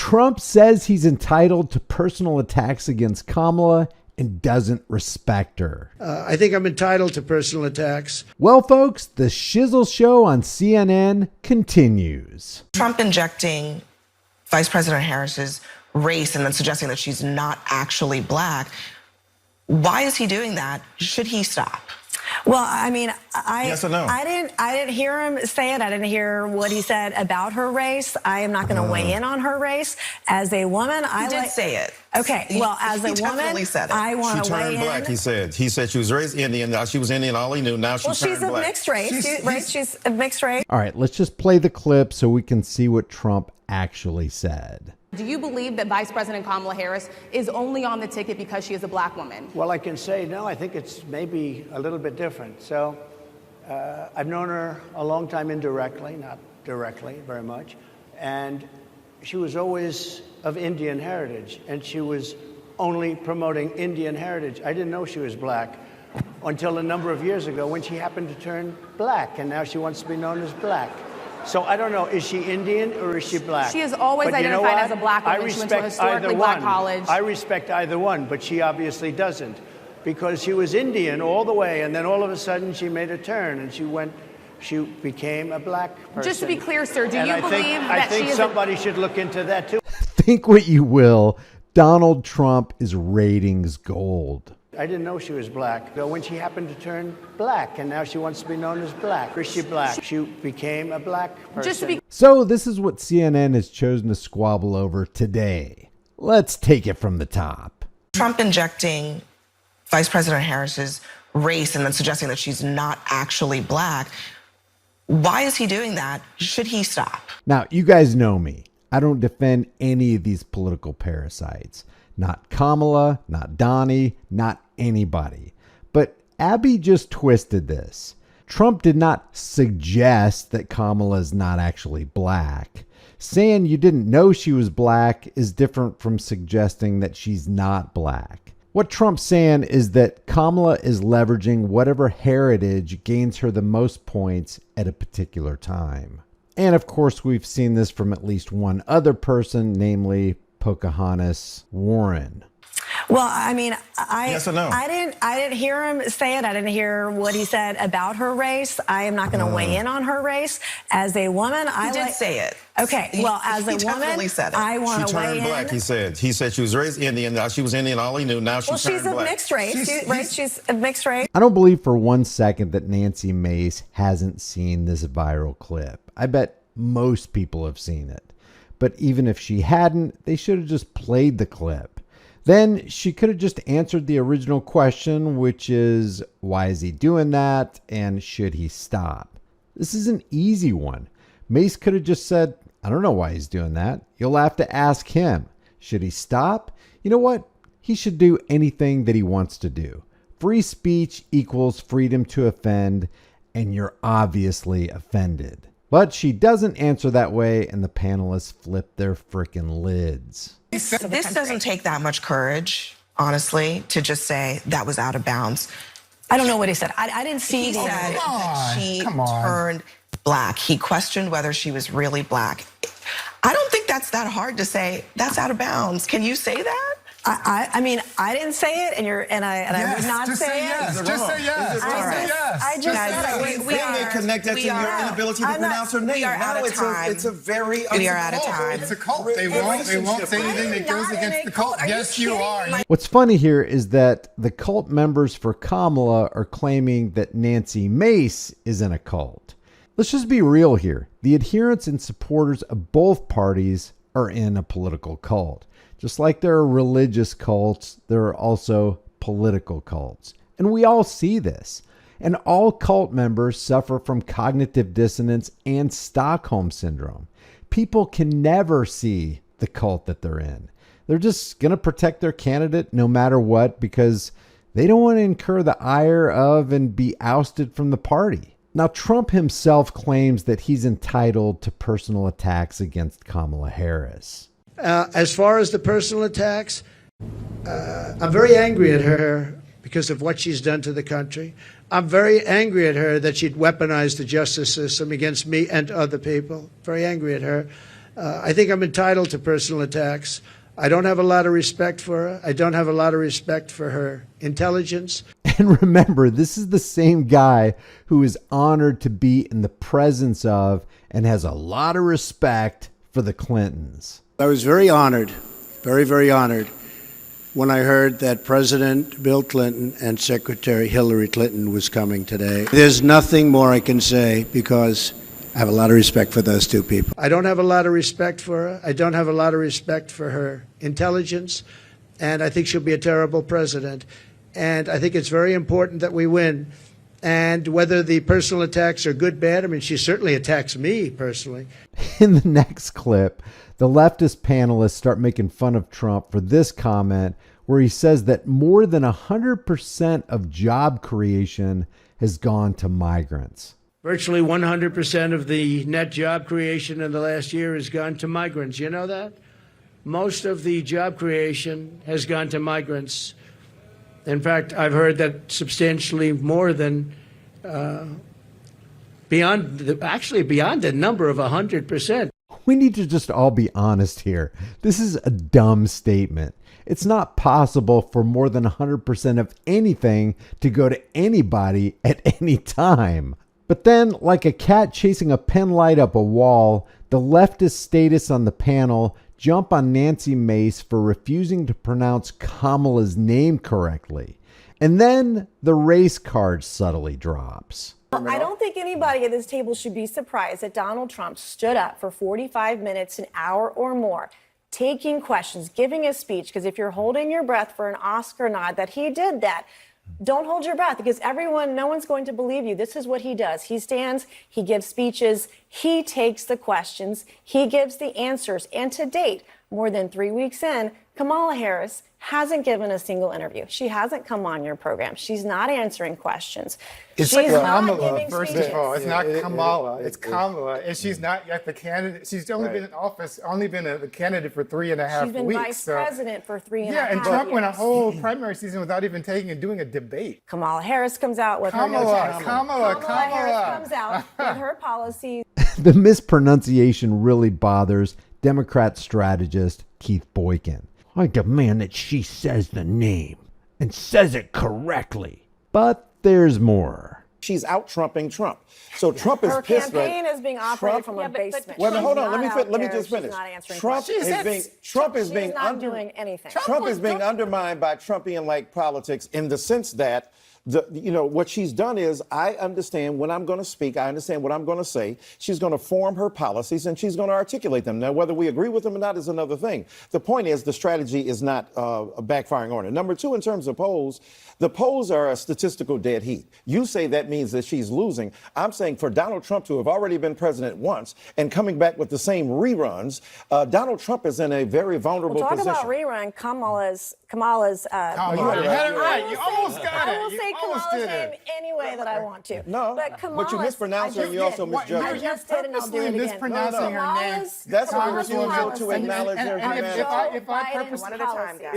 Trump says he's entitled to personal attacks against Kamala and doesn't respect her. I think I'm entitled to personal attacks. Well, folks, the Shizzle Show on CNN continues. Trump injecting Vice President Harris's race and then suggesting that she's not actually black. Why is he doing that? Should he stop? Well, I mean, yes or no? I didn't hear him say it. I didn't hear what he said about her race. I am not going to weigh in on her race. As a woman, He did say it. Okay, well, as a woman, said it. I want to weigh in. She turned black, he said. He said she was raised Indian. Now she was Indian, all he knew. Now she turned black. Well, she's of mixed race, She's of mixed race. All right, let's just play the clip so we can see what Trump actually said. Do you believe that Vice President Kamala Harris is only on the ticket because she is a black woman? Well, I can say no. I think it's maybe a little bit different. So I've known her a long time indirectly, not directly very much. And she was always of Indian heritage, and she was only promoting Indian heritage. I didn't know she was black until a number of years ago when she happened to turn black, and now she wants to be known as black. So I don't know, is she Indian or is she black? She is always identified as a black woman. She went to a historically black college. I respect either one, but she obviously doesn't, because she was Indian all the way, and then all of a sudden she made a turn and she became a black person. Just to be clear, sir, do you believe that she is somebody should look into that too. Think what you will, Donald Trump is ratings gold. I didn't know she was black. So when she happened to turn black, and now she wants to be known as black. Or is she black? She became a black person. Just to be So this is what CNN has chosen to squabble over today. Let's take it from the top. Trump injecting Vice President Harris's race and then suggesting that she's not actually black. Why is he doing that? Should he stop? Now, you guys know me. I don't defend any of these political parasites. Not Kamala, not Donnie, not anybody. But Abby just twisted this. Trump did not suggest that Kamala is not actually black. Saying you didn't know she was black is different from suggesting that she's not black. What Trump's saying is that Kamala is leveraging whatever heritage gains her the most points at a particular time. And of course, we've seen this from at least one other person, namely Pocahontas Warren. Well, I mean, yes or no? I didn't hear him say it. I didn't hear what he said about her race. I am not going to weigh in on her race. As a woman, He did say it. Okay, well, as a woman, said it. I want to weigh in. She turned black, he said. He said she was raised Indian. Now she was Indian, all he knew. Now she turned black. Well, she's of mixed race, She's of mixed race. I don't believe for one second that Nancy Mace hasn't seen this viral clip. I bet most people have seen it. But even if she hadn't, they should have just played the clip. Then she could have just answered the original question, which is, why is he doing that? And should he stop? This is an easy one. Mace could have just said, I don't know why he's doing that. You'll have to ask him. Should he stop? You know what? He should do anything that he wants to do. Free speech equals freedom to offend, and you're obviously offended. But she doesn't answer that way, and the panelists flip their frickin' lids. This doesn't take that much courage, honestly, to just say that was out of bounds. I don't know what he said. I didn't see. He said that she turned black. He questioned whether she was really black. I don't think that's that hard to say. That's out of bounds. Can you say that? I mean, I didn't say it, and I would not say it. Just say yes. We are connected to your inability to pronounce her name. We are out of time. We are out of time. It's a cult. They won't say anything that goes against the cult. Yes, you are. What's funny here is that the cult members for Kamala are claiming that Nancy Mace is in a cult. Let's just be real here. The adherents and supporters of both parties are in a political cult. Just like there are religious cults, there are also political cults. And we all see this. And all cult members suffer from cognitive dissonance and Stockholm syndrome. People can never see the cult that they're in. They're just going to protect their candidate no matter what because they don't want to incur the ire of and be ousted from the party. Now, Trump himself claims that he's entitled to personal attacks against Kamala Harris. As far as the personal attacks, I'm very angry at her because of what she's done to the country. I'm very angry at her that she'd weaponized the justice system against me and other people. Very angry at her. I think I'm entitled to personal attacks. I don't have a lot of respect for her. I don't have a lot of respect for her intelligence. And remember, this is the same guy who is honored to be in the presence of and has a lot of respect for the Clintons. I was very honored, very, very honored, when I heard that President Bill Clinton and Secretary Hillary Clinton was coming today. There's nothing more I can say because I have a lot of respect for those two people. I don't have a lot of respect for her. I don't have a lot of respect for her intelligence, and I think she'll be a terrible president. And I think it's very important that we win. And whether the personal attacks are good, bad, I mean, she certainly attacks me personally. In the next clip, the leftist panelists start making fun of Trump for this comment where he says that more than 100% of job creation has gone to migrants. Virtually 100% of the net job creation in the last year has gone to migrants. You know that? Most of the job creation has gone to migrants. In fact, I've heard that substantially more than beyond the number of 100%. We need to just all be honest here. This is a dumb statement. It's not possible for more than 100% of anything to go to anybody at any time. But then, like a cat chasing a pen light up a wall, the leftist statists on the panel jump on Nancy Mace for refusing to pronounce Kamala's name correctly. And then the race card subtly drops. I don't think anybody at this table should be surprised that Donald Trump stood up for 45 minutes, an hour or more, taking questions, giving a speech, because if you're holding your breath for an Oscar nod, that he did that. Don't hold your breath because no one's going to believe you. This is what he does. He stands, he gives speeches, he takes the questions, he gives the answers. And to date, more than 3 weeks in, Kamala Harris hasn't given a single interview. She hasn't come on your program. She's not answering questions. It's She's not Kamala, giving first speeches. of all. It's not Kamala. It's Kamala. And she's not yet the candidate. She's only been in office, only been the candidate for 3.5 weeks. She's been vice president for 3.5 years. Yeah, and Trump went a whole primary season without even doing a debate. Kamala Harris comes out with her Kamala Harris comes out with her policies. The mispronunciation really bothers Democrat strategist Keith Boykin. I demand that she says the name and says it correctly. But there's more. She's out-Trumping Trump. So Trump is Her pissed. campaign is being operated from a basement. Well, She's hold on. not Let me out just there. finish. She's not answering Trump questions. is being not doing anything. Trump is being undermined by Trumpian-like politics in the sense that what she's done is, I understand when I'm going to speak, I understand what I'm going to say. She's going to form her policies and she's going to articulate them. Now, whether we agree with them or not is another thing. The point is the strategy is not backfiring on her. Number two, in terms of polls, the polls are a statistical dead heat. You say that means that she's losing. I'm saying for Donald Trump to have already been president once and coming back with the same reruns, Donald Trump is in a very vulnerable position. Talk about rerun. Kamala's. You had it right. You almost got it. I will say Kamala's name any way that I want to. No, but you mispronounced her and you also misjudged her. I just did, and I'll do it again. Mispronouncing her name. That's a refusal to acknowledge her humanity.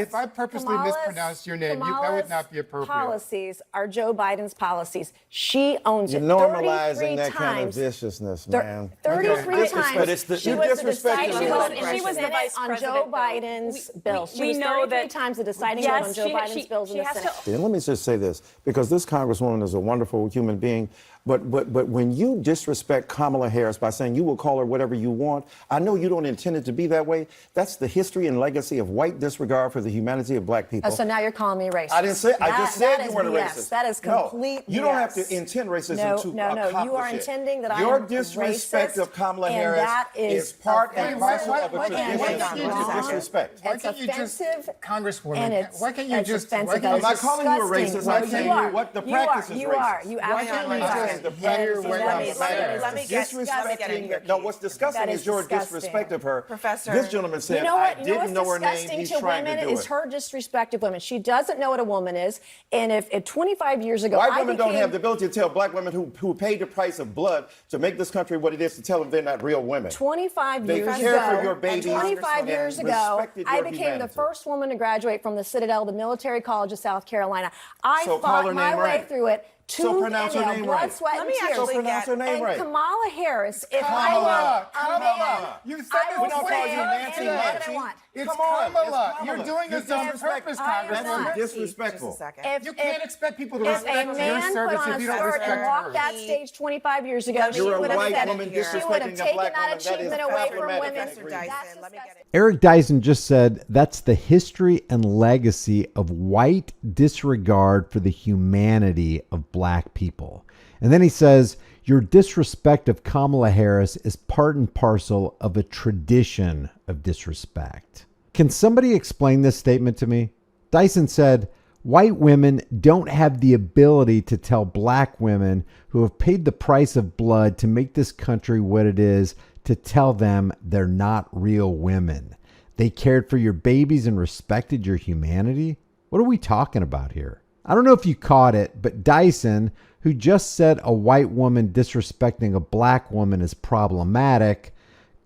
If I purposely mispronounced your name, that would not be appropriate. Policies are Joe Biden's policies. She owns it. You're normalizing that kind of viciousness, man. 33 times. But it's she was the deciding vote she was the vice on president, Joe Biden's bills. She was know 33 that times the deciding vote on Joe Biden's bills in the Senate. Let me just say this, because this Congresswoman is a wonderful human being, but when you disrespect Kamala Harris by saying you will call her whatever you want, I know you don't intend it to be that way. That's the history and legacy of white disregard for the humanity of black people. So now you're calling me racist. I didn't say. I just said you weren't a BS. racist. That is complete. No, you don't have to intend racism to accomplish You are it. intending that Your I'm disrespect racist, of Kamala and Harris that is part and parcel of a offensive. tradition of disrespect. Why can't you just, Congresswoman? And Why can't you just? I'm not calling you a racist. I'm saying what the practice is racist. You Why can't you absolutely just hear what I'm saying? Let me get No, what's disgusting is your disrespect of her. Professor. This gentleman said, I didn't know her name. Disgusting He's to trying women to do is it. her disrespect of women. She doesn't know what a woman is. And if 25 years ago, White women don't have the ability to tell black women who paid the price of blood to make this country what it is to tell them they're not real women. 25 They years care ago, for your babies 25 years and ago, respected I your became the humanity. first woman to graduate from the Citadel, the military college of South Carolina. I So call fought her my name way right. through it So pronounce her name right. Let me So actually pronounce her name and right. Kamala Harris, if Kamala. I were a man, You said I it will We don't say call you Nancy anything that I Nancy. want. It's Come on, Kamala. it's Kamala. You're doing this You're on disrespect- purpose, I am That's not. disrespectful. Just a second. You can't expect people to If respect a your man put service on if a you don't skirt respect and walked hers. that stage 25 years ago, she You're a would have white said woman it. She would have disrespecting a taken black that woman. That is achievement away from problematic. women. Professor Dyson, let me get it. Eric Dyson just said that's the history and legacy of white disregard for the humanity of black people. And then he says, your disrespect of Kamala Harris is part and parcel of a tradition of disrespect. Can somebody explain this statement to me? Dyson said, white women don't have the ability to tell black women who have paid the price of blood to make this country what it is to tell them they're not real women. They cared for your babies and respected your humanity? What are we talking about here? I don't know if you caught it, but Dyson, who just said a white woman disrespecting a black woman is problematic,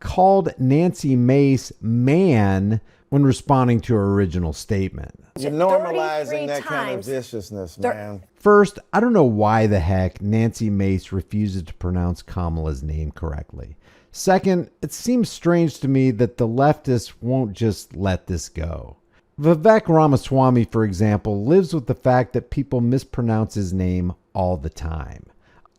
called Nancy Mace man when responding to her original statement. You're normalizing 33 that kind of times. viciousness, man. First, I don't know why the heck Nancy Mace refuses to pronounce Kamala's name correctly. Second, it seems strange to me that the leftists won't just let this go. Vivek Ramaswamy, for example, lives with the fact that people mispronounce his name all the time.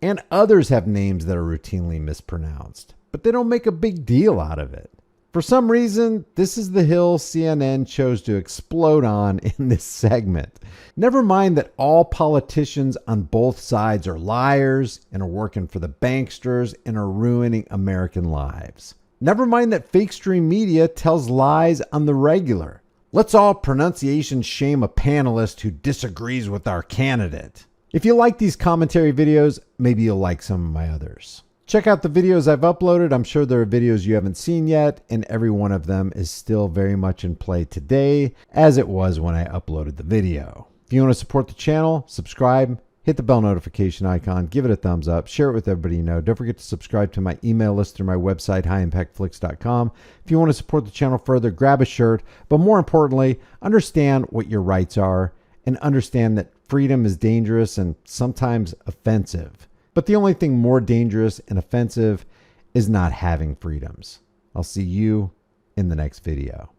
And others have names that are routinely mispronounced, but they don't make a big deal out of it. For some reason, this is the hill CNN chose to explode on in this segment. Never mind that all politicians on both sides are liars and are working for the banksters and are ruining American lives. Never mind that fake stream media tells lies on the regular. Let's all pronunciation shame a panelist who disagrees with our candidate. If you like these commentary videos, maybe you'll like some of my others. Check out the videos I've uploaded. I'm sure there are videos you haven't seen yet, and every one of them is still very much in play today, as it was when I uploaded the video. If you want to support the channel, subscribe, hit the bell notification icon, give it a thumbs up, share it with everybody you know. Don't forget to subscribe to my email list through my website, highimpactflix.com. If you want to support the channel further, grab a shirt, but more importantly, understand what your rights are and understand that freedom is dangerous and sometimes offensive. But the only thing more dangerous and offensive is not having freedoms. I'll see you in the next video.